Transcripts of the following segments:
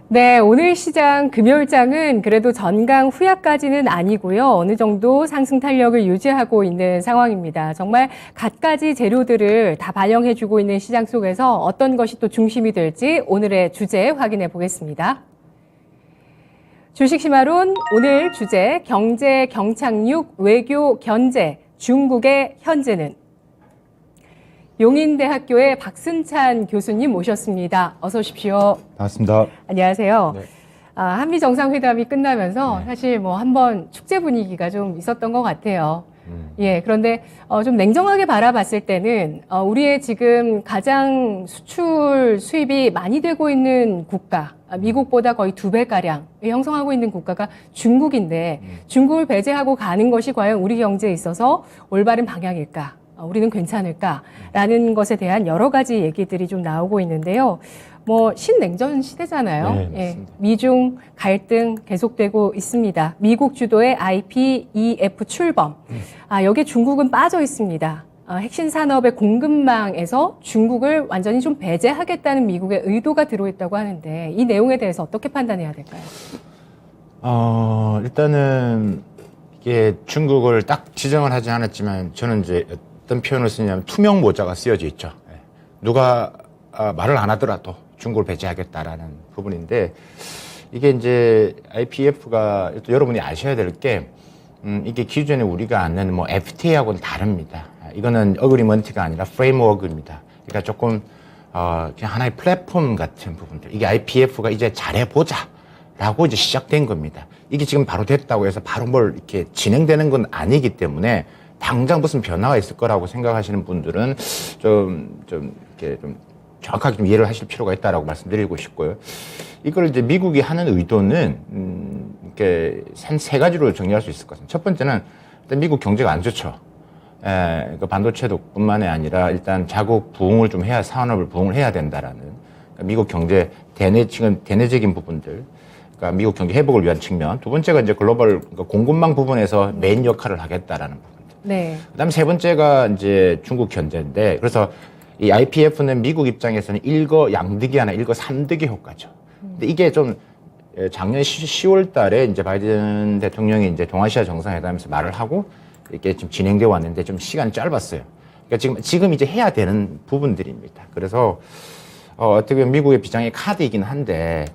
네, 오늘 시장 금요일장은 그래도 전강 후약까지는 아니고요. 어느 정도 상승 탄력을 유지하고 있는 상황입니다. 정말 갖가지 재료들을 다 반영해주고 있는 시장 속에서 어떤 것이 또 중심이 될지 오늘의 주제 확인해 보겠습니다. 주식심화론 오늘 주제 경제 경착륙 외교 견제 중국의 현재는 용인대학교의 박승찬 교수님 모셨습니다. 어서 오십시오. 반갑습니다. 안녕하세요. 네. 한미 정상회담이 끝나면서 사실 뭐 한번 축제 분위기가 좀 있었던 것 같아요. 예, 그런데 좀 냉정하게 바라봤을 때는 우리의 지금 가장 수출 수입이 많이 되고 있는 국가, 미국보다 거의 2배가량 형성하고 있는 국가가 중국인데 중국을 배제하고 가는 것이 과연 우리 경제에 있어서 올바른 방향일까? 우리는 괜찮을까라는 것에 대한 여러 가지 얘기들이 좀 나오고 있는데요. 뭐 신냉전 시대잖아요. 네, 예, 미중 갈등 계속되고 있습니다. 미국 주도의 IPEF 출범. 여기에 중국은 빠져 있습니다. 핵심 산업의 공급망에서 중국을 완전히 좀 배제하겠다는 미국의 의도가 들어있다고 하는데 이 내용에 대해서 어떻게 판단해야 될까요? 일단은 이게 중국을 딱 지정을 하지 않았지만 저는 이제 어떤 표현을 쓰냐면 투명 모자가 쓰여져 있죠. 누가 말을 안 하더라도 중국을 배제하겠다라는 부분인데 이게 이제 IPEF가 여러분이 아셔야 될 게 이게 기존에 우리가 아는 뭐 FTA하고는 다릅니다. 이거는 어그리먼트가 아니라 프레임워크입니다. 그러니까 조금 그냥 하나의 플랫폼 같은 부분들. 이게 IPEF가 이제 잘해보자라고 이제 시작된 겁니다. 이게 지금 바로 됐다고 해서 바로 뭘 이렇게 진행되는 건 아니기 때문에 당장 무슨 변화가 있을 거라고 생각하시는 분들은 이렇게 좀 정확하게 좀 이해를 하실 필요가 있다라고 말씀드리고 싶고요. 이걸 이제 미국이 하는 의도는 이렇게 한 세 가지로 정리할 수 있을 것 같습니다. 첫 번째는 일단 미국 경제가 안 좋죠. 그 반도체도 뿐만이 아니라 일단 자국 부흥을 좀 해야 산업을 부흥을 해야 된다라는 그러니까 미국 경제 대내적인 부분들. 그러니까 미국 경제 회복을 위한 측면. 두 번째가 이제 글로벌 그러니까 공급망 부분에서 메인 역할을 하겠다라는 부분들. 네. 그다음에 세 번째가 이제 중국 견제인데 그래서 이 IPEF는 미국 입장에서는 일거양득이 아니라 일거삼득의 효과죠. 근데 이게 좀 작년 10월 달에 이제 바이든 대통령이 이제 동아시아 정상회담에서 말을 하고 이렇게 지금 진행되어 왔는데 좀 시간이 짧았어요. 그러니까 지금 이제 해야 되는 부분들입니다. 그래서 어떻게 보면 미국의 비장의 카드이긴 한데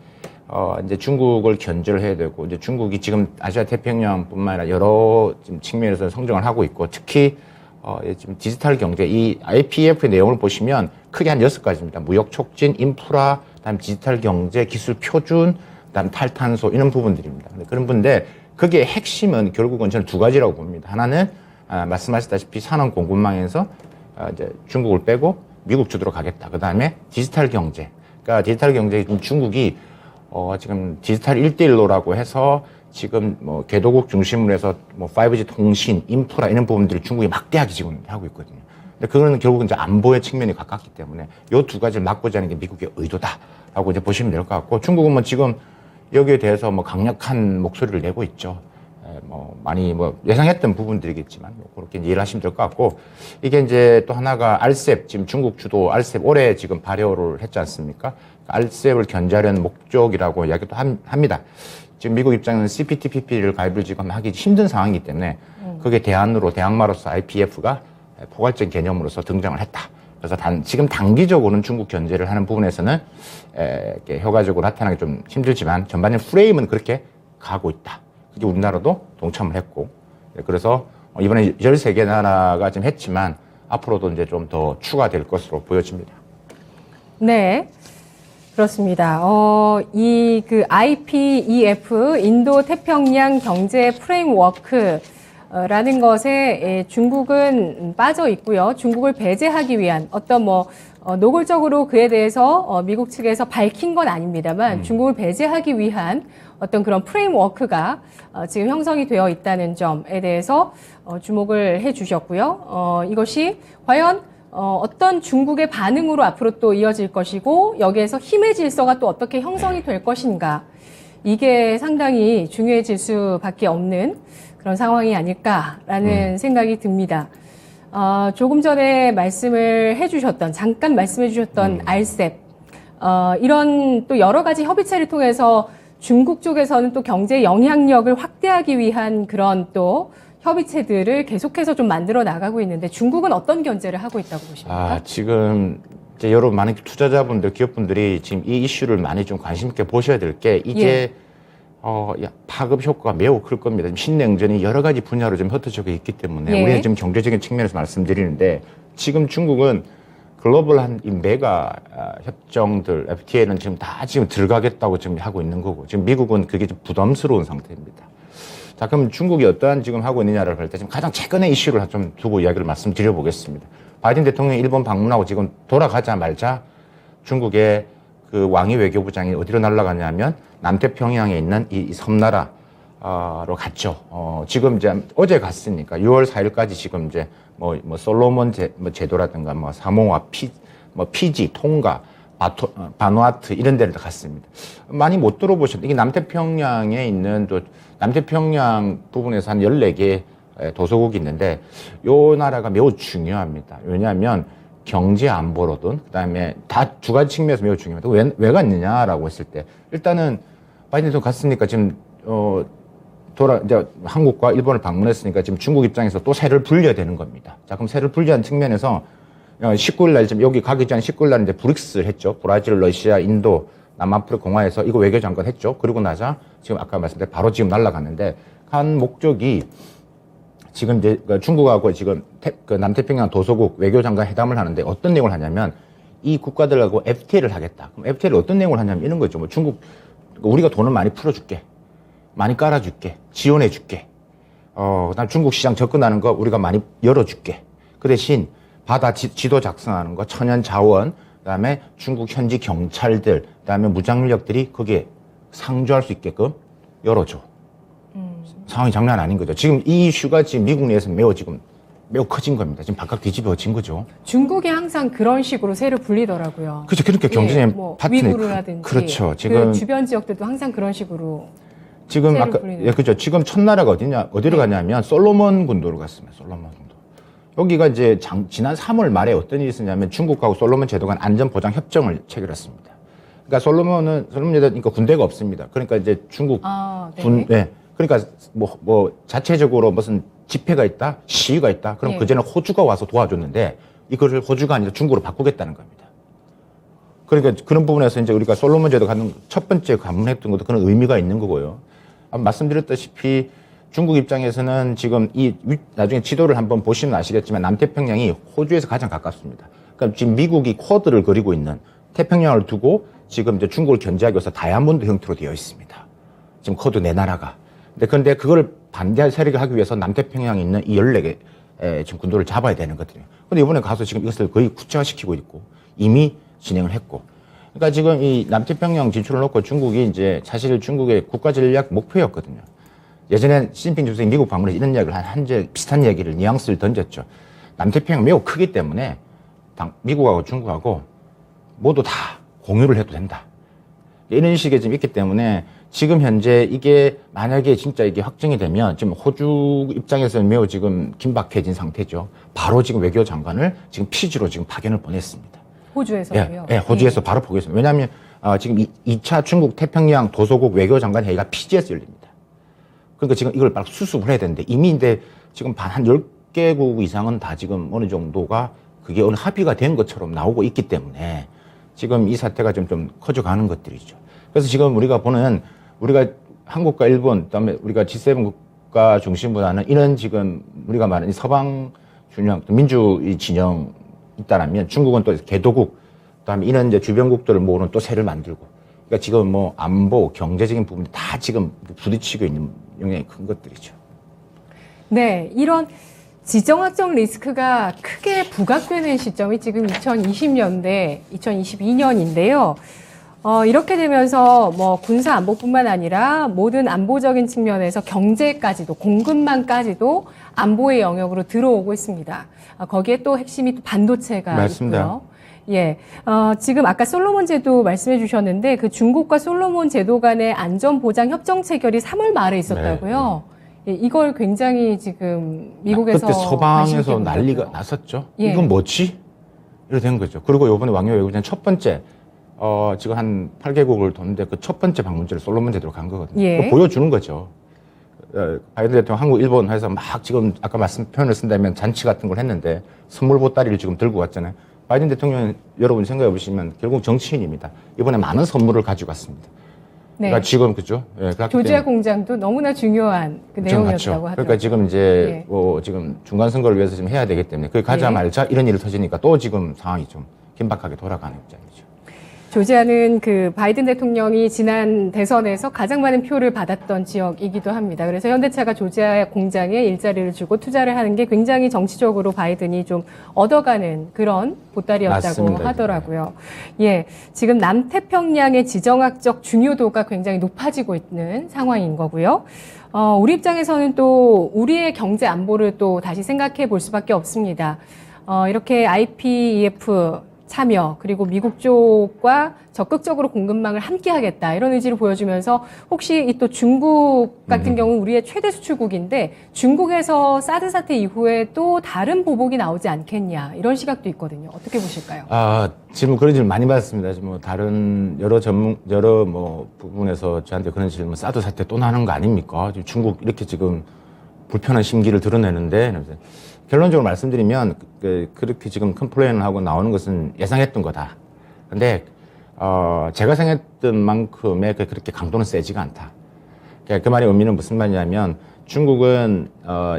이제 중국을 견제를 해야 되고, 이제 중국이 지금 아시아 태평양뿐만 아니라 여러 지금 측면에서 성장을 하고 있고, 특히, 지금 디지털 경제, 이 IPEF의 내용을 보시면 크게 한 6가지입니다. 무역 촉진, 인프라, 그다음 디지털 경제, 기술 표준, 그다음 탈탄소, 이런 부분들입니다. 그런 분인데, 그게 핵심은 결국은 저는 2가지라고 봅니다. 하나는, 말씀하셨다시피 산업 공급망에서, 이제 중국을 빼고 미국 주도로 가겠다. 그 다음에 디지털 경제. 그러니까 디지털 경제, 중국이 지금 디지털 1대1로라고 해서 지금 뭐 개도국 중심으로 해서 뭐 5G 통신, 인프라 이런 부분들이 중국이 막대하게 지금 하고 있거든요. 근데 그거는 결국은 이제 안보의 측면이 가깝기 때문에 이 2가지를 막고자 하는 게 미국의 의도다라고 이제 보시면 될 것 같고 중국은 뭐 지금 여기에 대해서 뭐 강력한 목소리를 내고 있죠. 뭐 많이 뭐 예상했던 부분들이겠지만 뭐 그렇게 이해를 하시면 될 것 같고 이게 이제 또 하나가 RCEP 지금 중국 주도 RCEP 올해 지금 발효를 했지 않습니까? RCEP을 견제하려는 목적이라고 이야기도 합니다. 지금 미국 입장에는 CPTPP를 가입을 지금 하기 힘든 상황이기 때문에 그게 대항마로서 IPEF가 포괄적 개념으로서 등장을 했다. 그래서 지금 단기적으로는 중국 견제를 하는 부분에서는 이렇게 효과적으로 나타나기 좀 힘들지만 전반적인 프레임은 그렇게 가고 있다. 그게 우리나라도 동참을 했고 그래서 이번에 13개 나라가 지금 했지만 앞으로도 이제 좀 더 추가될 것으로 보여집니다. 네. 그렇습니다. 이 그 IPEF 인도 태평양 경제 프레임워크라는 것에 중국은 빠져 있고요. 중국을 배제하기 위한 어떤 노골적으로 그에 대해서 미국 측에서 밝힌 건 아닙니다만 중국을 배제하기 위한 어떤 그런 프레임워크가 지금 형성이 되어 있다는 점에 대해서 주목을 해 주셨고요. 이것이 과연 어떤 중국의 반응으로 앞으로 또 이어질 것이고 여기에서 힘의 질서가 또 어떻게 형성이 될 것인가 이게 상당히 중요해질 수밖에 없는 그런 상황이 아닐까라는 생각이 듭니다. 조금 전에 잠깐 말씀해 주셨던 RCEP 이런 또 여러 가지 협의체를 통해서 중국 쪽에서는 또 경제 영향력을 확대하기 위한 그런 또 협의체들을 계속해서 좀 만들어 나가고 있는데 중국은 어떤 견제를 하고 있다고 보십니까? 지금 이제 여러 많은 투자자분들, 기업분들이 지금 이 이슈를 많이 좀 관심 있게 보셔야 될 게 이게 파급 효과가 매우 클 겁니다. 지금 신냉전이 여러 가지 분야로 좀 흩어지고 있기 때문에 우리는 지금 경제적인 측면에서 말씀드리는데 지금 중국은 글로벌한 이 메가 협정들 FTA는 지금 다 지금 들어가겠다고 지금 하고 있는 거고 지금 미국은 그게 좀 부담스러운 상태입니다. 자, 그럼 중국이 어떠한 지금 하고 있느냐를 볼 때 지금 가장 최근의 이슈를 좀 두고 이야기를 말씀드려 보겠습니다. 바이든 대통령이 일본 방문하고 지금 돌아가자마자 중국의 그 왕이 외교부장이 어디로 날아가냐면 남태평양에 있는 이 섬나라로 갔죠. 지금 이제 어제 갔으니까 6월 4일까지 지금 이제 뭐 솔로몬 제도라든가 뭐 사모아, 피지, 통가, 바누아투 이런 데를 갔습니다. 많이 못 들어보셨는데 이게 남태평양에 있는 또 남태평양 부분에서 한 14개 도서국이 있는데 요 나라가 매우 중요합니다. 왜냐하면 경제 안보로든 그다음에 다 두 가지 측면에서 매우 중요합니다. 왜 갔느냐라고 했을 때 일단은 바이든 대통령 갔으니까 지금 이제 한국과 일본을 방문했으니까 지금 중국 입장에서 또 세를 불려야 되는 겁니다. 자, 그럼 세를 불리한 측면에서 19일 날 지금 여기 가기 전 19일 날 이제 브릭스를 했죠. 브라질, 러시아, 인도, 남아프리카 공화에서 이거 외교장관 했죠. 그리고 나서 지금 아까 말씀드린 바로 지금 날아갔는데 한 목적이 지금 이제 중국하고 지금 그 남태평양 도서국 외교장관 회담을 하는데 어떤 내용을 하냐면 이 국가들하고 FTA를 하겠다. 그럼 FTA를 어떤 내용을 하냐면 이런 거죠. 뭐 중국 우리가 돈을 많이 풀어줄게, 많이 깔아줄게, 지원해줄게. 그다음 중국 시장 접근하는 거 우리가 많이 열어줄게. 그 대신 바다 지도 작성하는 거, 천연 자원, 그다음에 중국 현지 경찰들, 그다음에 무장력들이 거기에 상주할 수 있게끔 열어줘. 상황이 장난 아닌 거죠. 지금 이 이슈가 지금 미국 내에서 매우 커진 겁니다. 지금 바깥 뒤집어진 거죠. 중국이 항상 그런 식으로 세를 불리더라고요. 그렇죠. 그렇게 경제적 파트너 위구르라든지 그렇죠. 지금 그 주변 지역들도 항상 그런 식으로 지금 세를 아까 불리는. 그죠. 지금 첫 나라가 어디로 가냐면 솔로몬 군도로 갔습니다. 솔로몬 군도. 여기가 이제 지난 3월 말에 어떤 일이 있었냐면 중국하고 솔로몬 제도 간 안전보장 협정을 체결했습니다. 그러니까 솔로몬 제도 그러니까 군대가 없습니다. 그러니까 이제 중국 네. 그러니까 뭐 자체적으로 무슨 집회가 있다, 시위가 있다. 그럼 그전에 호주가 와서 도와줬는데 이거를 호주가 아니라 중국으로 바꾸겠다는 겁니다. 그러니까 그런 부분에서 이제 우리가 솔로몬 제도 가는 첫 번째 방문했던 것도 그런 의미가 있는 거고요. 말씀드렸다시피 중국 입장에서는 지금 나중에 지도를 한번 보시면 아시겠지만 남태평양이 호주에서 가장 가깝습니다. 그러니까 지금 미국이 코드를 그리고 있는 태평양을 두고 지금 이제 중국을 견제하기 위해서 다이아몬드 형태로 되어 있습니다. 지금 코드 네 나라가. 근데 그걸 반대할 세력을 하기 위해서 남태평양에 있는 이 14개 지금 군도를 잡아야 되는 거거든요. 근데 이번에 가서 지금 이것을 거의 구체화시키고 있고 이미 진행을 했고. 그러니까 지금 이 남태평양 진출을 놓고 중국이 이제 사실 중국의 국가 전략 목표였거든요. 예전에 시진핑 주석이 미국 방문해서 이런 이야기를 비슷한 얘기를 뉘앙스를 던졌죠. 남태평양 매우 크기 때문에 미국하고 중국하고 모두 다 공유를 해도 된다. 이런 식이 지금 있기 때문에 지금 현재 이게 만약에 진짜 이게 확정이 되면 지금 호주 입장에서는 매우 지금 긴박해진 상태죠. 바로 지금 외교장관을 지금 피지로 지금 파견을 보냈습니다. 호주에서요? 네, 호주에서 바로 보겠습니다. 왜냐하면 지금 2차 중국 태평양 도서국 외교장관 회의가 피지에서 열립니다. 그러니까 지금 이걸 바로 수습을 해야 되는데 이미 근데 지금 한 10개국 이상은 다 지금 어느 정도가 그게 어느 합의가 된 것처럼 나오고 있기 때문에 지금 이 사태가 좀 커져가는 것들이죠. 그래서 지금 우리가 한국과 일본, 그다음에 우리가 G7 국가 중심보다는 이런 지금 우리가 말하는 서방 균형, 민주의 진영 있다라면 중국은 또 개도국, 그다음에 이런 이제 주변국들을 모으는 또 세를 만들고. 그러니까 지금 뭐 안보, 경제적인 부분이 다 지금 부딪히고 있는 영향이 큰 것들이죠. 네, 이런 지정학적 리스크가 크게 부각되는 시점이 지금 2020년대, 2022년인데요. 이렇게 되면서 뭐 군사 안보뿐만 아니라 모든 안보적인 측면에서 경제까지도 공급망까지도 안보의 영역으로 들어오고 있습니다. 거기에 또 핵심이 또 반도체가 맞습니다. 있고요. 예, 지금 아까 솔로몬 제도 말씀해 주셨는데 그 중국과 솔로몬 제도 간의 안전보장 협정 체결이 3월 말에 있었다고요. 네. 예, 이걸 굉장히 지금 미국에서 그때 서방에서 난리가 났었죠. 이건 뭐지? 이렇게 된 거죠. 그리고 이번에 왕요 외교장 첫 번째 지금 한 8개국을 도는데 그 첫 번째 방문지를 솔로몬 제도로 간 거거든요. 예. 그거 보여주는 거죠. 바이든 대통령 한국, 일본 해서 막 지금 아까 말씀 표현을 쓴다면 잔치 같은 걸 했는데 선물 보따리를 지금 들고 왔잖아요. 바이든 대통령 여러분 생각해 보시면 결국 정치인입니다. 이번에 많은 선물을 가지고 왔습니다. 네. 그러니까 지금 그죠? 예, 조지아 공장도 너무나 중요한 그 내용이었다고 하더라고요. 그러니까 지금 이제 예. 지금 중간 선거를 위해서 지금 해야 되기 때문에 그 가자마자 이런 일이 터지니까 또 지금 상황이 좀 긴박하게 돌아가는 입장이죠. 조지아는 그 바이든 대통령이 지난 대선에서 가장 많은 표를 받았던 지역이기도 합니다. 그래서 현대차가 조지아 공장에 일자리를 주고 투자를 하는 게 굉장히 정치적으로 바이든이 좀 얻어가는 그런 보따리였다고 맞습니다. 하더라고요. 예, 지금 남태평양의 지정학적 중요도가 굉장히 높아지고 있는 상황인 거고요. 우리 입장에서는 또 우리의 경제 안보를 또 다시 생각해 볼 수밖에 없습니다. 이렇게 IPEF 참여 그리고 미국 쪽과 적극적으로 공급망을 함께 하겠다 이런 의지를 보여주면서 혹시 이 또 중국 같은 경우는 우리의 최대 수출국인데 중국에서 사드 사태 이후에 또 다른 보복이 나오지 않겠냐 이런 시각도 있거든요. 어떻게 보실까요? 질문 그런 질문 많이 받았습니다. 지금 뭐 다른 여러 뭐 부분에서 저한테 그런 질문 사드 사태 또 나는 거 아닙니까? 지금 중국 이렇게 지금 불편한 심기를 드러내는데 결론적으로 말씀드리면 그렇게 지금 컴플레인을 하고 나오는 것은 예상했던 거다. 근데 제가 생각했던 만큼의 그렇게 강도는 세지가 않다. 그 말의 의미는 무슨 말이냐면 중국은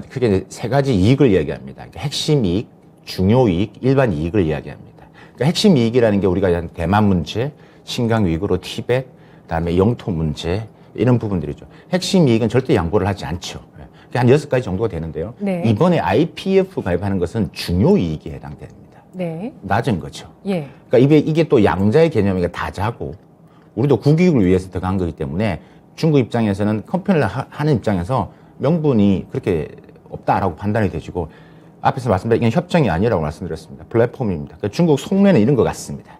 크게 세 가지 이익을 이야기합니다. 그러니까 핵심 이익, 중요 이익, 일반 이익을 이야기합니다. 그러니까 핵심 이익이라는 게 우리가 대만 문제, 신강 위구르, 티벳, 그다음에 영토 문제 이런 부분들이죠. 핵심 이익은 절대 양보를 하지 않죠. 한 6가지 정도가 되는데요. 네. 이번에 IPEF 가입하는 것은 중요 이익에 해당됩니다. 네. 낮은 거죠. 예. 그러니까 이게 또 양자의 개념이니까 다자고 우리도 국익을 위해서 들어간 거기 때문에 중국 입장에서는 컴플레인을 하는 입장에서 명분이 그렇게 없다라고 판단이 되시고 앞에서 말씀드린 이건 협정이 아니라고 말씀드렸습니다. 플랫폼입니다. 그러니까 중국 속내는 이런 것 같습니다.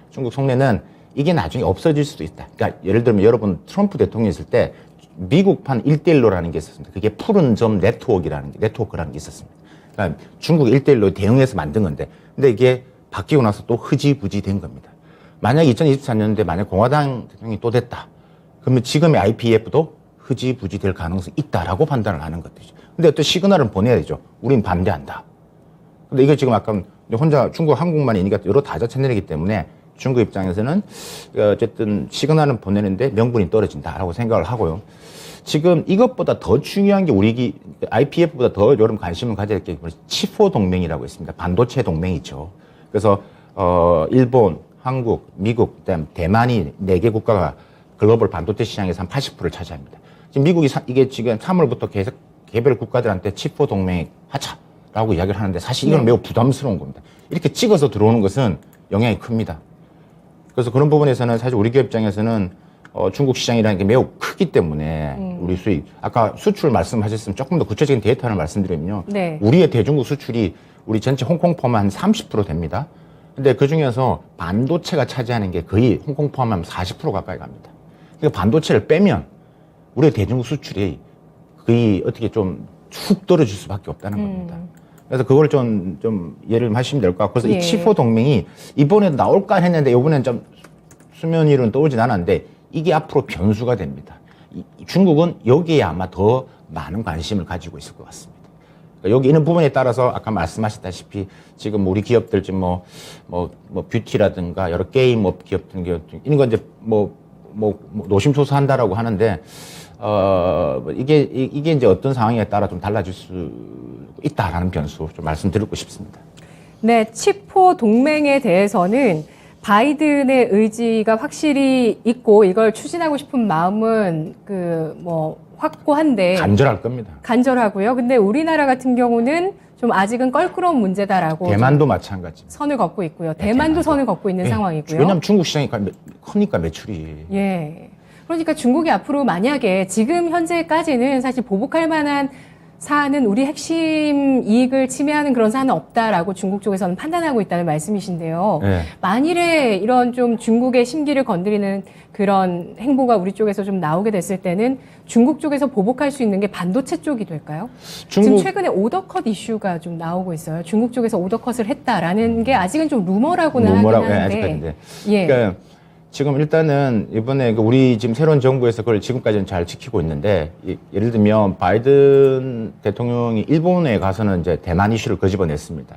중국 속내는 이게 나중에 없어질 수도 있다. 그러니까 예를 들면 여러분 트럼프 대통령이 있을 때 미국판 1대1로라는 게 있었습니다. 그게 푸른 점 네트워크라는 게 있었습니다. 그러니까 중국 1대1로 대응해서 만든 건데, 근데 이게 바뀌고 나서 또 흐지부지 된 겁니다. 만약 2024년도에 만약 공화당 대통령이 또 됐다. 그러면 지금의 IPEF도 흐지부지 될 가능성이 있다라고 판단을 하는 것이죠. 근데 또 시그널은 보내야 되죠. 우린 반대한다. 근데 이게 지금 아까 혼자 중국 한국만이니까 여러 다자 채널이기 때문에 중국 입장에서는 어쨌든 시그널은 보내는데 명분이 떨어진다라고 생각을 하고요. 지금 이것보다 더 중요한 게 우리 IPEF보다 더 여러분 관심을 가져야 될 게 치포 동맹이라고 있습니다. 반도체 동맹이죠. 그래서 일본, 한국, 미국, 그다음 대만이 4개 국가가 글로벌 반도체 시장에서 한 80%를 차지합니다. 지금 미국이 이게 지금 3월부터 계속 개별 국가들한테 치포 동맹 하자라고 이야기를 하는데 사실 이건 매우 부담스러운 겁니다. 이렇게 찍어서 들어오는 것은 영향이 큽니다. 그래서 그런 부분에서는 사실 우리 기업 입장에서는 중국 시장이라는 게 매우 크기 때문에 우리 수익 아까 수출 말씀하셨으면 조금 더 구체적인 데이터를 말씀드리면요. 네. 우리의 대중국 수출이 우리 전체 홍콩 포함하면 한 30% 됩니다. 근데 그 중에서 반도체가 차지하는 게 거의 홍콩 포함하면 40% 가까이 갑니다. 그러니까 반도체를 빼면 우리의 대중국 수출이 거의 어떻게 좀 훅 떨어질 수밖에 없다는 겁니다. 그래서 그걸 좀 예를 하시면 될 것 같고, 그래서 예. 이 치포 동맹이 이번에도 나올까 했는데 이번엔 좀 수면 위로는 떠오르진 않았는데 이게 앞으로 변수가 됩니다. 중국은 여기에 아마 더 많은 관심을 가지고 있을 것 같습니다. 그러니까 여기 있는 부분에 따라서 아까 말씀하셨다시피 지금 우리 기업들 지금 뭐 뷰티라든가 여러 게임업 기업들 이런 거 이제 노심초사한다라고 하는데 이게 이제 어떤 상황에 따라 좀 달라질 수 있다라는 변수 좀 말씀드리고 싶습니다. 네, 치포 동맹에 대해서는 바이든의 의지가 확실히 있고 이걸 추진하고 싶은 마음은 확고한데 간절할 겁니다. 간절하고요. 근데 우리나라 같은 경우는 좀 아직은 껄끄러운 문제다라고 대만도 마찬가지. 선을 걷고 있고요. 대만도 선을 걷고 있는 상황이고요. 왜냐하면 중국 시장이 크니까 매출이. 예. 그러니까 중국이 앞으로 만약에 지금 현재까지는 사실 보복할 만한 사안은 우리 핵심 이익을 침해하는 그런 사안은 없다라고 중국 쪽에서는 판단하고 있다는 말씀이신데요. 네. 만일에 이런 좀 중국의 심기를 건드리는 그런 행보가 우리 쪽에서 좀 나오게 됐을 때는 중국 쪽에서 보복할 수 있는 게 반도체 쪽이 될까요? 지금 최근에 오더컷 이슈가 좀 나오고 있어요. 중국 쪽에서 오더컷을 했다라는 게 아직은 좀 루머라고는 하긴 하는데. 아직까지인데. 예. 그러니까 지금 일단은 이번에 우리 지금 새로운 정부에서 그걸 지금까지는 잘 지키고 있는데 예를 들면 바이든 대통령이 일본에 가서는 이제 대만 이슈를 거집어냈습니다.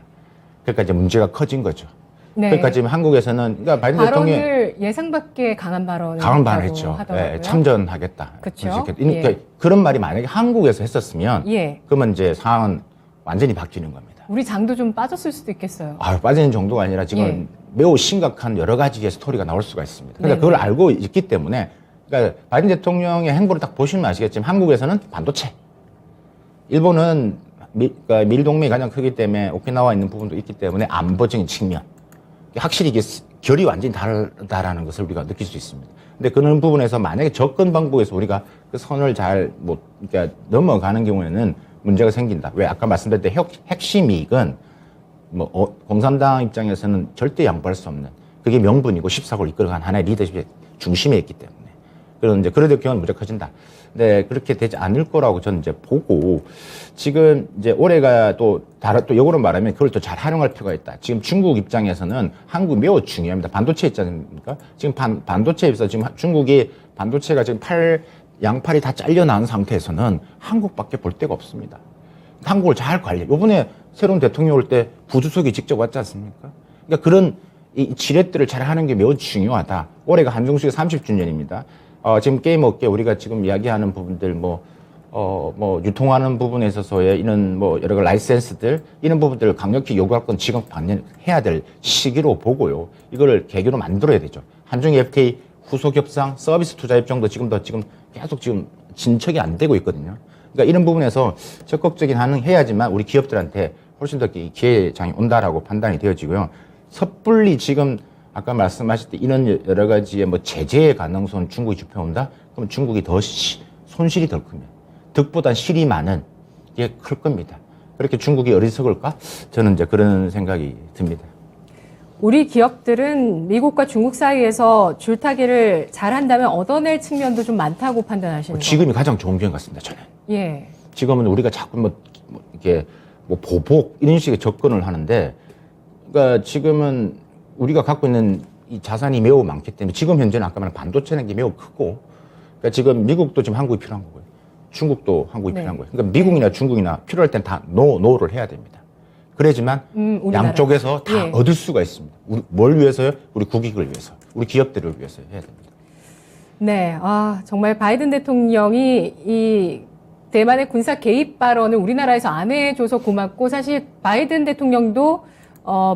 그러니까 이제 문제가 커진 거죠. 네. 그러니까 지금 한국에서는 그러니까 바이든 대통령이 발언을 예상 밖의 강한 발언을 했죠. 하더라고요. 예, 참전하겠다. 그쵸. 그러니까 예. 그런 말이 만약에 한국에서 했었으면 예. 그러면 이제 상황은 완전히 바뀌는 겁니다. 우리 장도 좀 빠졌을 수도 있겠어요. 빠지는 정도가 아니라 지금 예. 매우 심각한 여러 가지의 스토리가 나올 수가 있습니다. 그러니까 네네. 그걸 알고 있기 때문에 그러니까 바이든 대통령의 행보를 딱 보시면 아시겠지만 한국에서는 반도체, 일본은 그러니까 미일 동맹이 가장 크기 때문에 오키나와 있는 부분도 있기 때문에 안보적인 측면 확실히 이게 결이 완전히 다르다라는 것을 우리가 느낄 수 있습니다. 근데 그런 부분에서 만약에 접근 방법에서 우리가 그 선을 잘 그러니까 넘어가는 경우에는 문제가 생긴다. 왜 아까 말씀드릴 때 핵심 이익은 공산당 입장에서는 절대 양보할 수 없는 그게 명분이고 14국을 이끌어간 하나의 리더십의 중심에 있기 때문에 그런 이제 그래도 경우는 무조건 커진다. 근데 그렇게 되지 않을 거라고 저는 이제 보고 지금 이제 올해가 또 역으로 말하면 그걸 또 잘 활용할 필요가 있다. 지금 중국 입장에서는 한국 매우 중요합니다. 반도체 있지 않습니까? 지금 반도체에서 지금 중국이 반도체가 지금 양팔이 다 잘려나온 상태에서는 한국밖에 볼 데가 없습니다. 한국을 잘 관리해. 이번에 새로운 대통령 올 때 부주석이 직접 왔지 않습니까? 그러니까 그런 이 지렛대를 잘 하는 게 매우 중요하다. 올해가 한중수의 30주년입니다. 지금 게임 업계 우리가 지금 이야기하는 부분들 유통하는 부분에 있어서의 이런 여러 라이센스들 이런 부분들을 강력히 요구할 건 지금 해야 될 시기로 보고요. 이거를 계기로 만들어야 되죠. 한중 FTA 후속 협상, 서비스 투자 협정도 지금 계속 진척이 안 되고 있거든요. 그러니까 이런 부분에서 적극적인 반응해야지만 우리 기업들한테 훨씬 더 기회장이 온다라고 판단이 되어지고요. 섣불리 지금 아까 말씀하실 때 이런 여러 가지의 제재의 가능성은 중국이 좁혀온다? 그럼 중국이 더 손실이 덜 큽니다. 득보단 실이 많은 게 클 겁니다. 그렇게 중국이 어리석을까? 저는 이제 그런 생각이 듭니다. 우리 기업들은 미국과 중국 사이에서 줄타기를 잘한다면 얻어낼 측면도 좀 많다고 판단하시는 거예요? 지금이 가장 좋은 기회 같습니다, 저는. 예. 지금은 우리가 자꾸 이렇게 보복 이런 식의 접근을 하는데, 그러니까 지금은 우리가 갖고 있는 이 자산이 매우 많기 때문에 지금 현재는 아까 말한 반도체는 게 매우 크고, 그러니까 지금 미국도 지금 한국이 필요한 거고요. 중국도 한국이 네. 필요한 거예요. 그러니까 미국이나 중국이나 필요할 땐 다 노를 해야 됩니다. 그래야지만 양쪽에서 다 예. 얻을 수가 있습니다. 뭘 위해서요? 우리 국익을 위해서, 우리 기업들을 위해서 해야 됩니다. 네, 정말 바이든 대통령이 이 대만의 군사 개입 발언을 우리나라에서 안 해줘서 고맙고, 사실 바이든 대통령도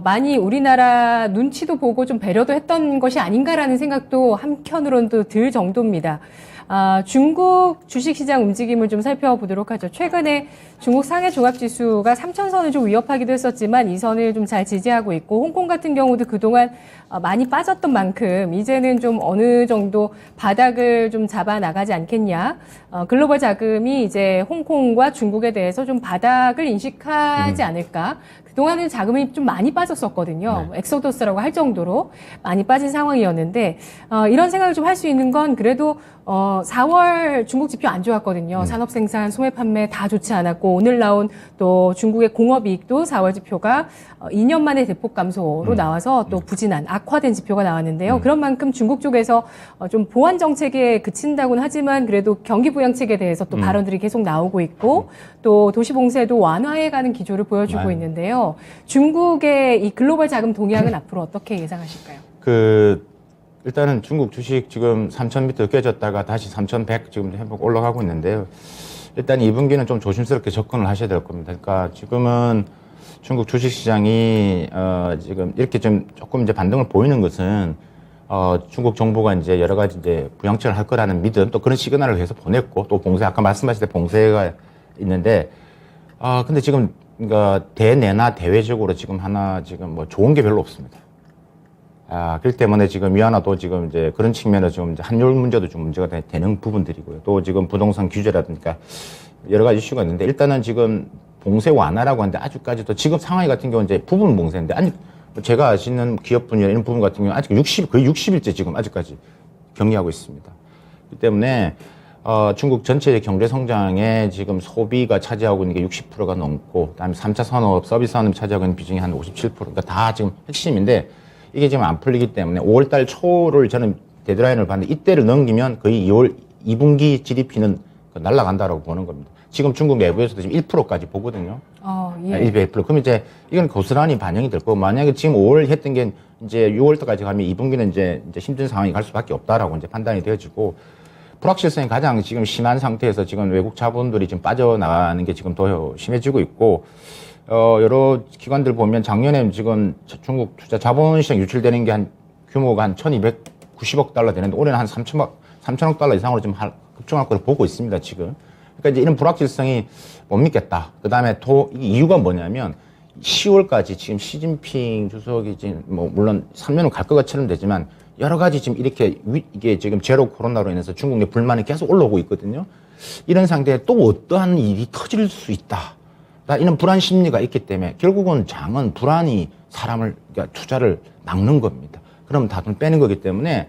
많이 우리나라 눈치도 보고 좀 배려도 했던 것이 아닌가라는 생각도 한편으로는 또 들 정도입니다. 중국 주식시장 움직임을 좀 살펴보도록 하죠. 최근에 중국 상해 종합지수가 3,000선을 좀 위협하기도 했었지만 이 선을 좀 잘 지지하고 있고, 홍콩 같은 경우도 그동안 많이 빠졌던 만큼 이제는 좀 어느 정도 바닥을 좀 잡아 나가지 않겠냐. 글로벌 자금이 이제 홍콩과 중국에 대해서 좀 바닥을 인식하지 않을까. 그동안은 자금이 좀 많이 빠졌었거든요. 네. 엑소더스라고 할 정도로 많이 빠진 상황이었는데, 이런 생각을 좀 할 수 있는 건 그래도 4월 중국 지표 안 좋았거든요. 산업 생산, 소매 판매 다 좋지 않았고, 오늘 나온 또 중국의 공업이익도 4월 지표가 2년 만에 대폭 감소로 나와서 또 부진한 악화된 지표가 나왔는데요. 그런 만큼 중국 쪽에서 좀 보완 정책에 그친다고는 하지만 그래도 경기 부양책에 대해서 또 발언들이 계속 나오고 있고, 또 도시 봉쇄도 완화해가는 기조를 보여주고 있는데요. 중국의 이 글로벌 자금 동향은 앞으로 어떻게 예상하실까요? 일단은 중국 주식 지금 3,000m 깨졌다가 다시 3,100 지금 회복 올라가고 있는데요. 일단 2분기는 좀 조심스럽게 접근을 하셔야 될 겁니다. 그러니까 지금은 중국 주식 시장이 지금 이렇게 좀 조금 이제 반등을 보이는 것은 중국 정부가 이제 여러 가지 이제 부양책을 할 거라는 믿음, 또 그런 시그널을 계속 보냈고, 또 봉쇄, 아까 말씀하실 때 봉쇄가 있는데, 근데 지금 그러니까 대내나 대외적으로 지금 지금 좋은 게 별로 없습니다. 그렇기 때문에 지금 위안화도 지금 이제 그런 측면에서 지금 이제 환율 문제도 좀 문제가 되는 부분들이고요. 또 지금 부동산 규제라든가 여러 가지 이슈가 있는데, 일단은 지금 봉쇄 완화라고 하는데 아직까지도 지금 상하이 같은 경우는 이제 부분 봉쇄인데, 아니, 제가 아시는 기업분이나 이런 부분 같은 경우는 아직 거의 60일째 지금 아직까지 격리하고 있습니다. 그렇기 때문에 중국 전체의 경제 성장에 지금 소비가 차지하고 있는 게 60%가 넘고, 그다음에 3차 산업, 서비스 산업이 차지하고 있는 비중이 한 57%. 그러니까 다 지금 핵심인데, 이게 지금 안 풀리기 때문에 5월달 초를 저는 데드라인을 봤는데 이때를 넘기면 거의 2월 2분기 GDP는 날아간다라고 보는 겁니다. 지금 중국 내부에서도 지금 1%까지 보거든요. 예. 1%. 그럼 이제 이건 고스란히 반영이 될 거고, 만약에 지금 5월 했던 게 이제 6월까지 가면 2분기는 이제 힘든 상황이 갈 수밖에 없다라고 이제 판단이 되어지고, 불확실성이 가장 지금 심한 상태에서 지금 외국 자본들이 지금 빠져나가는 게 지금 더 심해지고 있고, 여러 기관들 보면 작년에 지금 중국 투자 자본시장 유출되는 게 규모가 한 1290억 달러 되는데 올해는 한 3천억 달러 이상으로 좀 급증할 것으로 보고 있습니다, 지금. 그러니까 이제 이런 불확실성이 못 믿겠다. 그 다음에 이유가 뭐냐면 10월까지 지금 시진핑 주석이 지금 뭐 물론 3년은 갈 것처럼 되지만 여러 가지 지금 이렇게 이게 지금 제로 코로나로 인해서 중국 내 불만이 계속 올라오고 있거든요. 이런 상태에 또 어떠한 일이 터질 수 있다. 이런 불안 심리가 있기 때문에 결국은 장은 불안이 사람을, 그러니까 투자를 막는 겁니다. 그럼 다 돈 빼는 거기 때문에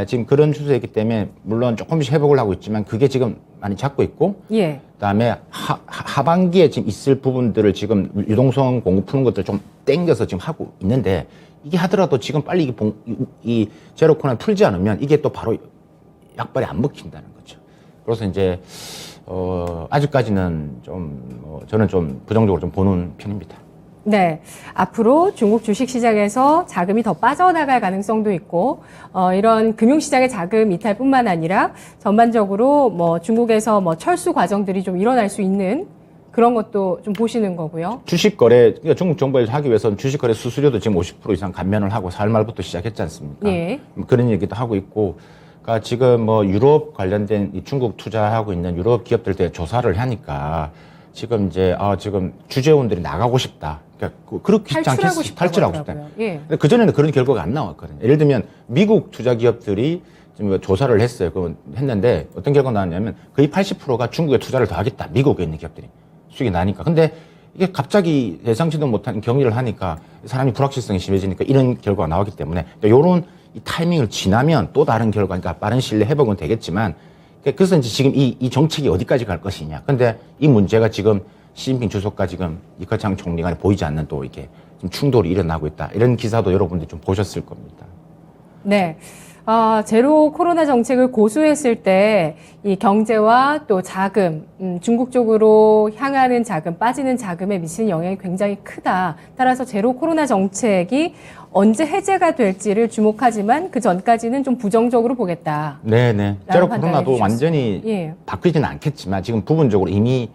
지금 그런 추세이기 때문에 물론 조금씩 회복을 하고 있지만 그게 지금 많이 잡고 있고, 예. 그다음에 하반기에 지금 있을 부분들을 지금 유동성 공급 푸는 것들 좀 땡겨서 지금 하고 있는데, 이게 하더라도 지금 빨리 이 제로 코로나 풀지 않으면 이게 또 바로 약발이 안 먹힌다는 거죠. 그래서 이제 아직까지는 좀 저는 좀 부정적으로 좀 보는 편입니다. 네. 앞으로 중국 주식시장에서 자금이 더 빠져나갈 가능성도 있고, 이런 금융시장의 자금 이탈뿐만 아니라 전반적으로 뭐 중국에서 뭐 철수 과정들이 좀 일어날 수 있는 그런 것도 좀 보시는 거고요. 주식 거래, 그러니까 중국 정부에서 하기 위해서는 주식 거래 수수료도 지금 50% 이상 감면을 하고 4월 말부터 시작했지 않습니까? 예. 그런 얘기도 하고 있고, 그러니까 지금 뭐 유럽 관련된 이 중국 투자하고 있는 유럽 기업들에 조사를 하니까 지금 이제 지금 주재원들이 나가고 싶다. 그러니까 그렇게 탈출하고 싶다. 예. 그 전에는 그런 결과가 안 나왔거든요. 예를 들면 미국 투자 기업들이 지금 조사를 했어요. 그건 했는데 어떤 결과가 나왔냐면 거의 80%가 중국에 투자를 더 하겠다. 미국에 있는 기업들이 수익이 나니까. 근데 이게 갑자기 예상치도 못한 격리를 하니까 사람이 불확실성이 심해지니까 이런 결과가 나왔기 때문에, 그러니까 이런 이 타이밍을 지나면 또 다른 결과, 그러니까 빠른 시일 내에 회복은 되겠지만, 그래서 이제 지금 이 정책이 어디까지 갈 것이냐. 근데 이 문제가 지금 시진핑 주석과 지금 리커창 총리가 보이지 않는 또 이게 좀 충돌이 일어나고 있다. 이런 기사도 여러분들이 좀 보셨을 겁니다. 네. 제로 코로나 정책을 고수했을 때 이 경제와 또 자금, 중국 쪽으로 향하는 자금, 빠지는 자금에 미치는 영향이 굉장히 크다. 따라서 제로 코로나 정책이 언제 해제가 될지를 주목하지만 그 전까지는 좀 부정적으로 보겠다. 네네. 제로 코로나도 완전히 예. 바뀌지는 않겠지만 지금 부분적으로 이미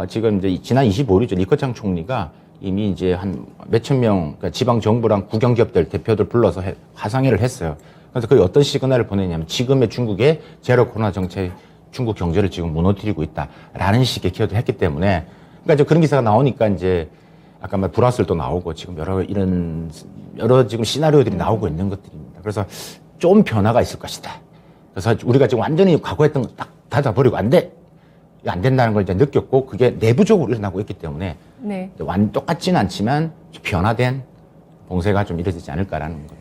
지금 이제 지난 25일이죠. 리커창 총리가 이미 이제 한 몇천 명, 그러니까 지방 정부랑 국영 기업들 대표들 불러서 화상회를 했어요. 그래서 그게 어떤 시그널을 보내냐면 지금의 중국의 제로 코로나 정책, 중국 경제를 지금 무너뜨리고 있다라는 식의 기여도 했기 때문에, 그러니까 이제 그런 기사가 나오니까 이제 아까 말 불화설도 나오고 지금 여러 지금 시나리오들이 나오고 있는 것들입니다. 그래서 좀 변화가 있을 것이다. 그래서 우리가 지금 완전히 과거했던 거 딱 닫아버리고 안 된다는 걸 이제 느꼈고, 그게 내부적으로 일어나고 있기 때문에 네. 똑같지는 않지만 변화된 봉쇄가 좀 이루어지지 않을까라는 겁니다.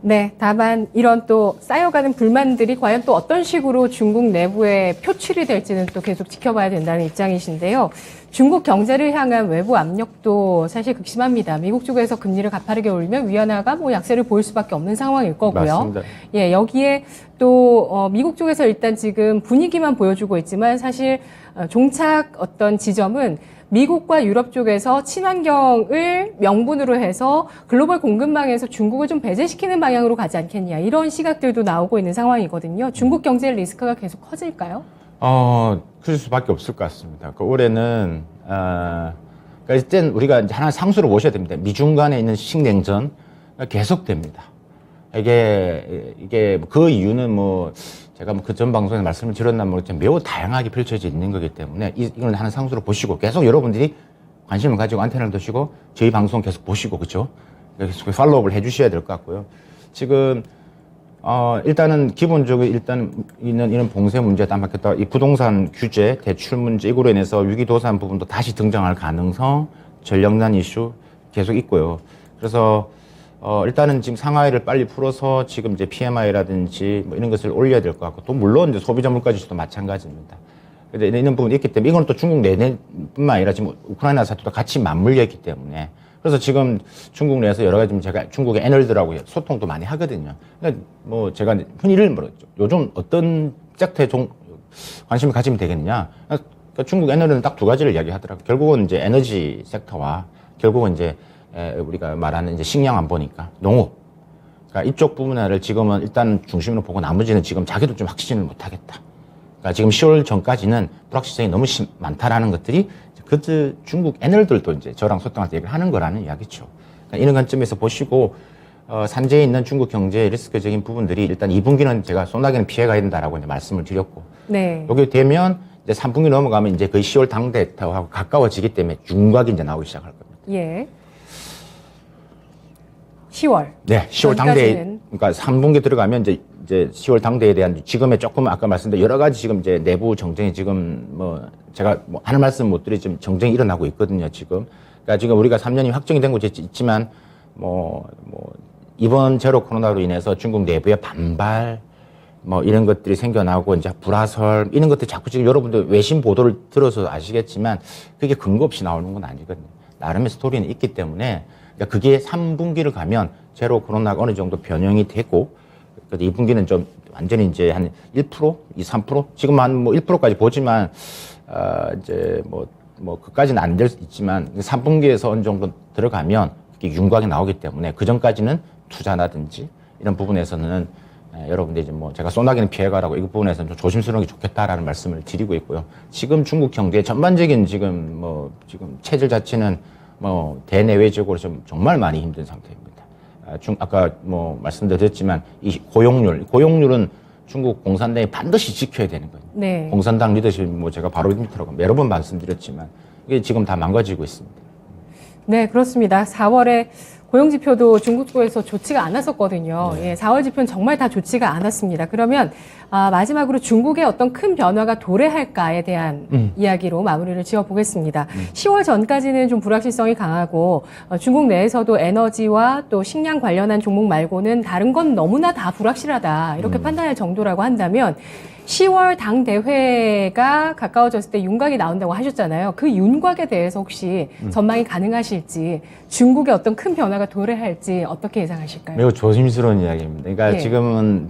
네, 다만 이런 또 쌓여가는 불만들이 과연 또 어떤 식으로 중국 내부에 표출이 될지는 또 계속 지켜봐야 된다는 입장이신데요. 중국 경제를 향한 외부 압력도 사실 극심합니다. 미국 쪽에서 금리를 가파르게 올리면 위안화가 뭐 약세를 보일 수밖에 없는 상황일 거고요. 맞습니다. 예, 여기에 또 미국 쪽에서 일단 지금 분위기만 보여주고 있지만 사실 종착 어떤 지점은 미국과 유럽 쪽에서 친환경을 명분으로 해서 글로벌 공급망에서 중국을 좀 배제시키는 방향으로 가지 않겠냐, 이런 시각들도 나오고 있는 상황이거든요. 중국 경제 리스크가 계속 커질까요? 그럴 수밖에 없을 것 같습니다. 올해는 그러니까 일단 우리가 이제 하나 상수로 모셔야 됩니다. 미중 간에 있는 식냉전 계속됩니다. 이게 그 이유는 뭐 제가 그 전 방송에 말씀을 드렸나 모르겠지만 매우 다양하게 펼쳐져 있는 거기 때문에 이걸 하나 상수로 보시고 계속 여러분들이 관심을 가지고 안테나를 두시고 저희 방송 계속 보시고, 그렇죠? 계속 팔로우업을 해주셔야 될 것 같고요. 지금 일단은 기본적으로 일단 이런 봉쇄 문제 담았겠다. 이 부동산 규제, 대출 문제, 이거로 인해서 위기도산 부분도 다시 등장할 가능성, 전력난 이슈 계속 있고요. 그래서 일단은 지금 상하이를 빨리 풀어서 지금 이제 PMI라든지 뭐 이런 것을 올려야 될 것 같고, 또 물론 이제 소비자 물가 지수도 마찬가지입니다. 이런 부분이 있기 때문에 이건 또 중국 내내뿐만 아니라 지금 우크라이나 사태도 같이 맞물려 있기 때문에 그래서 지금 중국 내에서 여러 가지 제가 중국의 애널들하고 소통도 많이 하거든요. 그러니까 뭐 제가 흔히를 물었죠. 요즘 어떤 섹터에 관심을 가지면 되겠느냐. 그러니까 중국 애널은 딱 두 가지를 이야기하더라고요. 결국은 이제 에너지 섹터와 결국은 이제 우리가 말하는 이제 식량 안보니까 농업. 그러니까 이쪽 부분을 지금은 일단 중심으로 보고 나머지는 지금 자기도 좀 확신을 못 하겠다. 그러니까 지금 10월 전까지는 불확실성이 너무 많다라는 것들이 그 중국 애널들도 이제 저랑 소통할 때 얘기를 하는 거라는 이야기죠. 그러니까 이런 관점에서 보시고 산재에 있는 중국 경제의 리스크적인 부분들이 일단 2분기는 제가 소나기는 피해가야 된다라고 이제 말씀을 드렸고, 네. 여기 되면 이제 3분기 넘어가면 이제 거의 10월 당대하고 가까워지기 때문에 윤곽이 이제 나오기 시작할 겁니다. 예. 10월. 네, 10월 당대에, 그러니까 3분기 들어가면 이제 10월 당대에 대한 지금의 조금 아까 말씀드린 여러 가지 지금 이제 내부 정쟁이 지금 뭐 제가 뭐 하는 말씀 못 드리지만 정쟁이 일어나고 있거든요, 지금. 그러니까 지금 우리가 3년이 확정이 된 것이 있지만 뭐 이번 제로 코로나로 인해서 중국 내부의 반발 뭐 이런 것들이 생겨나고 이제 불화설 이런 것들이 자꾸 지금 여러분들 외신 보도를 들어서 아시겠지만 그게 근거 없이 나오는 건 아니거든요. 나름의 스토리는 있기 때문에 그러니까 그게 3분기를 가면 제로 코로나가 어느 정도 변형이 되고 2분기는 좀 완전히 이제 한 1%, 2, 3% 지금 한 뭐 1%까지 보지만 이제 뭐 그까지는 안 될 수 있지만 3분기에서 어느 정도 들어가면 그게 윤곽이 나오기 때문에 그 전까지는 투자라든지 이런 부분에서는 여러분들 이제 뭐 제가 소나기는 피해가라고 이 부분에서는 좀 조심스러운 게 좋겠다라는 말씀을 드리고 있고요. 지금 중국 경제의 전반적인 지금 지금 체질 자체는 대내외적으로 좀 정말 많이 힘든 상태입니다. 아까 말씀드렸지만 이 고용률은 중국 공산당이 반드시 지켜야 되는 거예요. 네. 공산당 리더십 제가 바로 밑으로 여러 번 말씀드렸지만 이게 지금 다 망가지고 있습니다. 네, 그렇습니다. 4월에 고용지표도 중국도에서 좋지가 않았었거든요. 네. 예, 4월 지표는 정말 다 좋지가 않았습니다. 그러면 마지막으로 중국의 어떤 큰 변화가 도래할까에 대한 이야기로 마무리를 지어보겠습니다. 10월 전까지는 좀 불확실성이 강하고 중국 내에서도 에너지와 또 식량 관련한 종목 말고는 다른 건 너무나 다 불확실하다 이렇게 판단할 정도라고 한다면 10월 당 대회가 가까워졌을 때 윤곽이 나온다고 하셨잖아요. 그 윤곽에 대해서 혹시 전망이 가능하실지, 중국의 어떤 큰 변화가 도래할지 어떻게 예상하실까요? 매우 조심스러운 이야기입니다. 그러니까 예. 지금은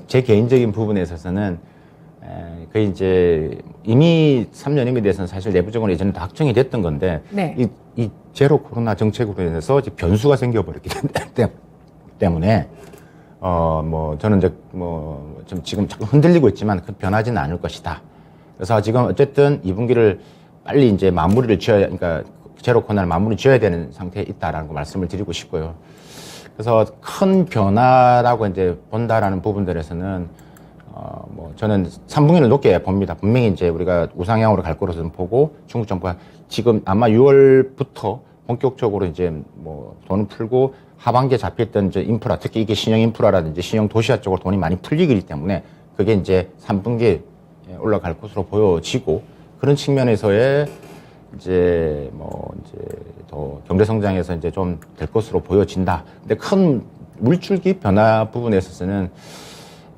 제 개인적인 부분에 있어서는 그 이제 이미 3년임에 대해서는 사실 내부적으로 예전에 다 확정이 됐던 건데 네. 이 제로 코로나 정책으로 인해서 이제 변수가 생겨버렸기 때문에 저는 이제 좀 지금 자꾸 흔들리고 있지만 그 변하지는 않을 것이다. 그래서 지금 어쨌든 2분기를 빨리 이제 마무리를 지어야, 그러니까 제로 코로나를 마무리 지어야 되는 상태에 있다라는 거 말씀을 드리고 싶고요. 그래서 큰 변화라고 이제 본다라는 부분들에서는 저는 3분기를 높게 봅니다. 분명히 이제 우리가 우상향으로 갈 거로 좀 보고 중국 정부가 지금 아마 6월부터 본격적으로 이제 돈을 풀고 하반기에 잡혔던 이제 인프라, 특히 이게 신형 인프라라든지 신형 도시화 쪽으로 돈이 많이 풀리기 때문에 그게 이제 3분기에 올라갈 것으로 보여지고 그런 측면에서의 이제 더 경제 성장에서 이제 좀 될 것으로 보여진다. 근데 큰 물줄기 변화 부분에 있어서는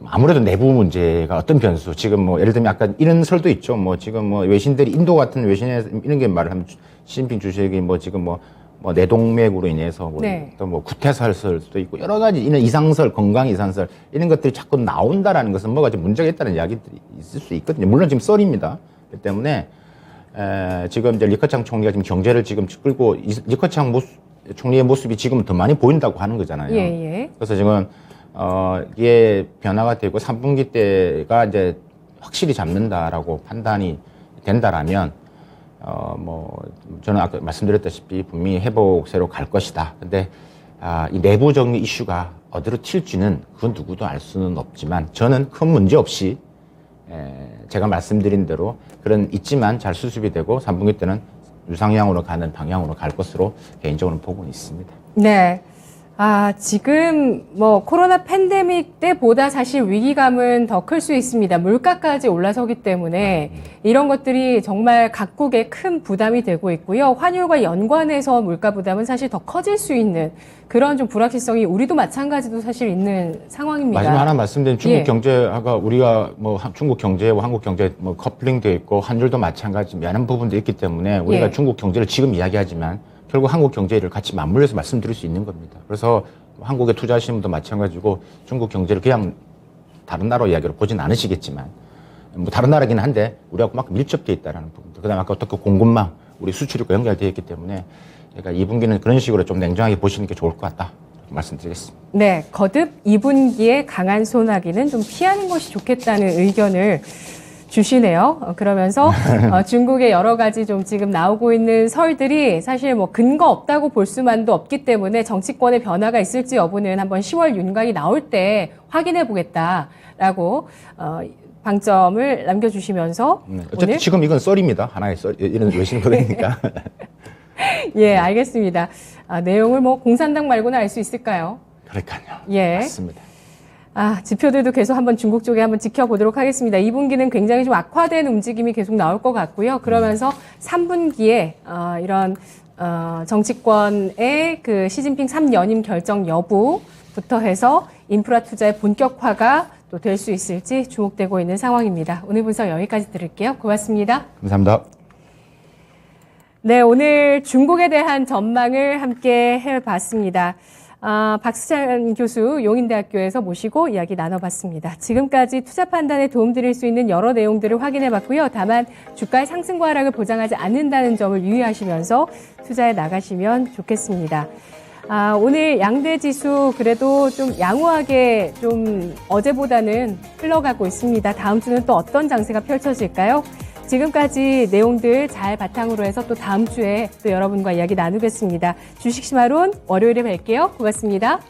아무래도 내부 문제가 어떤 변수, 지금 예를 들면 약간 이런 설도 있죠. 지금 외신들이 인도 같은 외신에 이런 게 말을 하면 시진핑 주석이 지금 내동맥으로 인해서 네. 또 구태설 설도 있고 여러 가지 이런 이상설, 건강 이상설 이런 것들이 자꾸 나온다라는 것은 뭐가 좀 문제가 있다는 이야기들이 있을 수 있거든요. 물론 지금 썰입니다. 그렇기 때문에 지금 이제 리커창 총리가 지금 경제를 지금 끌고 리커창 총리의 모습이 지금 더 많이 보인다고 하는 거잖아요. 예. 그래서 지금 이게 변화가 되고 3분기 때가 이제 확실히 잡는다라고 판단이 된다라면 저는 아까 말씀드렸다시피 분명히 회복세로 갈 것이다. 근데 이 내부적인 이슈가 어디로 튈지는 그건 누구도 알 수는 없지만 저는 큰 문제 없이 제가 말씀드린 대로 있지만 잘 수습이 되고 3분기 때는 유상향으로 가는 방향으로 갈 것으로 개인적으로 보고 있습니다. 네. 지금 코로나 팬데믹 때보다 사실 위기감은 더 클 수 있습니다. 물가까지 올라서기 때문에 이런 것들이 정말 각국에 큰 부담이 되고 있고요. 환율과 연관해서 물가 부담은 사실 더 커질 수 있는 그런 좀 불확실성이 우리도 마찬가지도 사실 있는 상황입니다. 마지막 하나 말씀드린 중국 예. 경제가 우리가 중국 경제와 한국 경제 커플링되어 있고 환율도 마찬가지 많은 부분도 있기 때문에 우리가 예. 중국 경제를 지금 이야기하지만 결국 한국 경제를 같이 맞물려서 말씀드릴 수 있는 겁니다. 그래서 한국에 투자하시는 분도 마찬가지고 중국 경제를 그냥 다른 나라 이야기로 보진 않으시겠지만 뭐 다른 나라긴 한데 우리하고 막 밀접돼 있다라는 부분들. 그다음에 아까 어떻게 공급망, 우리 수출입과 연결되어 있기 때문에 제가 2분기는 그런 식으로 좀 냉정하게 보시는 게 좋을 것 같다 말씀드리겠습니다. 네, 거듭 2분기에 강한 소나기는 좀 피하는 것이 좋겠다는 의견을 주시네요. 그러면서 중국의 여러 가지 좀 지금 나오고 있는 설들이 사실 뭐 근거 없다고 볼 수만도 없기 때문에 정치권의 변화가 있을지 여부는 한번 10월 윤곽이 나올 때 확인해 보겠다라고 방점을 남겨주시면서 어쨌든 오늘 지금 이건 썰입니다. 하나의 썰, 이런 외신 보도니까. 예, 알겠습니다. 내용을 뭐 공산당 말고는 알 수 있을까요? 그러니까요. 예. 맞습니다. 지표들도 계속 한번 중국 쪽에 한번 지켜보도록 하겠습니다. 2분기는 굉장히 좀 악화된 움직임이 계속 나올 것 같고요. 그러면서 3분기에 이런 정치권의 그 시진핑 3연임 결정 여부부터 해서 인프라 투자의 본격화가 또 될 수 있을지 주목되고 있는 상황입니다. 오늘 분석 여기까지 들을게요. 고맙습니다. 감사합니다. 네, 오늘 중국에 대한 전망을 함께 해봤습니다. 박수찬 교수 용인대학교에서 모시고 이야기 나눠봤습니다. 지금까지 투자 판단에 도움드릴 수 있는 여러 내용들을 확인해봤고요. 다만 주가의 상승과 하락을 보장하지 않는다는 점을 유의하시면서 투자에 나가시면 좋겠습니다. 오늘 양대 지수 그래도 좀 양호하게 좀 어제보다는 흘러가고 있습니다. 다음 주는 또 어떤 장세가 펼쳐질까요? 지금까지 내용들 잘 바탕으로 해서 또 다음 주에 또 여러분과 이야기 나누겠습니다. 주식시마론 월요일에 뵐게요. 고맙습니다.